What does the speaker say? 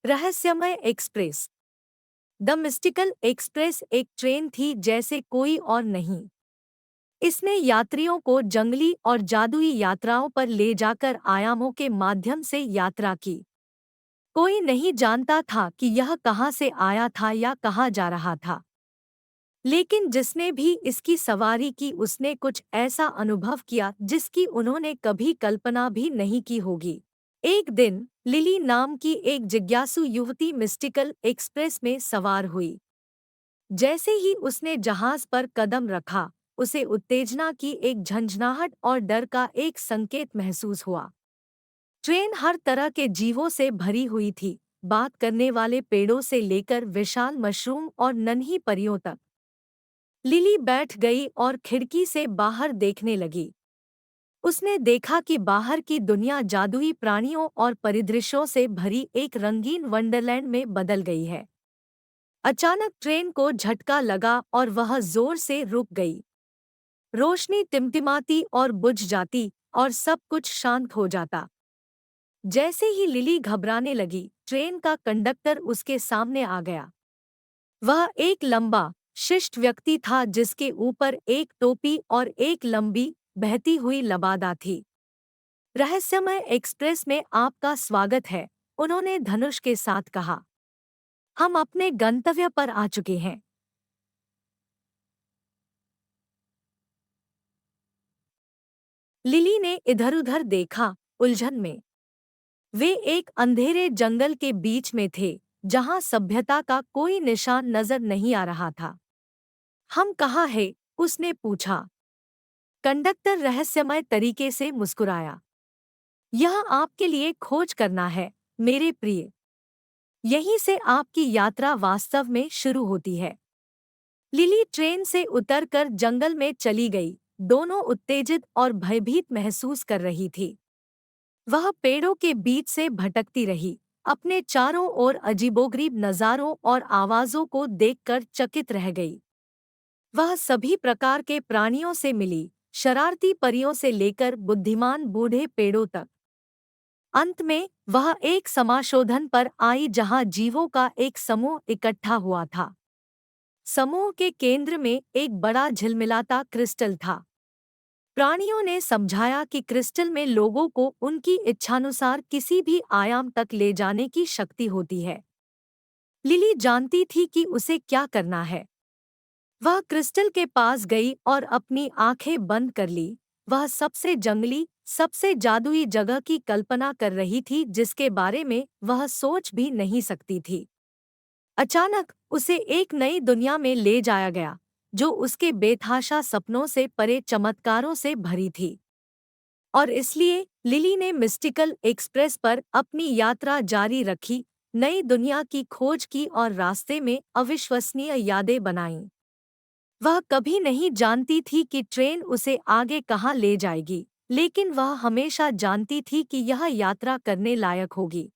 रहस्यमय express. The mystical express एक train थी जैसे कोई और नहीं। इसने यात्रियों को जंगली और जादुई यात्राओं पर ले जाकर आयामों के माध्यम से यात्रा की। कोई नहीं जानता था कि यह कहाँ से आया था या कहाँ जा रहा था, लेकिन जिसने भी इसकी सवारी की उसने कुछ ऐसा अनुभव किया जिसकी उन्होंने कभी कल्पना भी नहीं की होगी। एक दिन लिली नाम की एक जिज्ञासु युवती मिस्टिकल एक्सप्रेस में सवार हुई। जैसे ही उसने जहाज पर कदम रखा, उसे उत्तेजना की एक झंझनाहट और डर का एक संकेत महसूस हुआ। ट्रेन हर तरह के जीवों से भरी हुई थी, बात करने वाले पेड़ों से लेकर विशाल मशरूम और नन्ही परियों तक। लिली बैठ गई और खिड़की से बाहर देखने लगी। उसने देखा कि बाहर की दुनिया जादुई प्राणियों और परिदृश्यों से भरी एक रंगीन वंडरलैंड में बदल गई है। अचानक ट्रेन को झटका लगा और वह जोर से रुक गई। रोशनी टिमटिमाती और बुझ जाती और सब कुछ शांत हो जाता। जैसे ही लिली घबराने लगी, ट्रेन का कंडक्टर उसके सामने आ गया। वह एक लंबा, शिष्ट व्यक्ति था जिसके ऊपर एक टोपी और एक लंबी, बहती हुई लबादा थी। रहस्यमय एक्सप्रेस में आपका स्वागत है, उन्होंने धनुष के साथ कहा। हम अपने गंतव्य पर आ चुके हैं। लिली ने इधर-उधर देखा, उलझन में। वे एक अंधेरे जंगल के बीच में थे, जहां सभ्यता का कोई निशान नजर नहीं आ रहा था। हम कहाँ हैं? उसने पूछा। कंडक्टर रहस्यमय तरीके से मुस्कुराया। यह आपके लिए खोज करना है, मेरे प्रिय। यहीं से आपकी यात्रा वास्तव में शुरू होती है। लिली ट्रेन से उतरकर जंगल में चली गई, दोनों उत्तेजित और भयभीत महसूस कर रही थी। वह पेड़ों के बीच से भटकती रही, अपने चारों ओर अजीबोगरीब नज़ारों और आवाज़ों को देखकर चकित रह गई। वह सभी प्रकार के प्राणियों से मिली, शरारती परियों से लेकर बुद्धिमान बूढ़े पेड़ों तक। अंत में वह एक समाशोधन पर आई जहां जीवों का एक समूह इकट्ठा हुआ था। समूह के केंद्र में एक बड़ा झिलमिलाता क्रिस्टल था। प्राणियों ने समझाया कि क्रिस्टल में लोगों को उनकी इच्छानुसार किसी भी आयाम तक ले जाने की शक्ति होती है। लिली जानती थी कि उसे क्या करना है। वह क्रिस्टल के पास गई और अपनी आंखें बंद कर ली। वह सबसे जंगली, सबसे जादुई जगह की कल्पना कर रही थी जिसके बारे में वह सोच भी नहीं सकती थी। अचानक उसे एक नई दुनिया में ले जाया गया, जो उसके बेतहाशा सपनों से परे चमत्कारों से भरी थी। और इसलिए लिली ने मिस्टिकल एक्सप्रेस पर अपनी यात्रा जारी रखी, नई दुनिया की खोज की और रास्ते में अविश्वसनीय यादें बनाईं। वह कभी नहीं जानती थी कि ट्रेन उसे आगे कहाँ ले जाएगी, लेकिन वह हमेशा जानती थी कि यह यात्रा करने लायक होगी।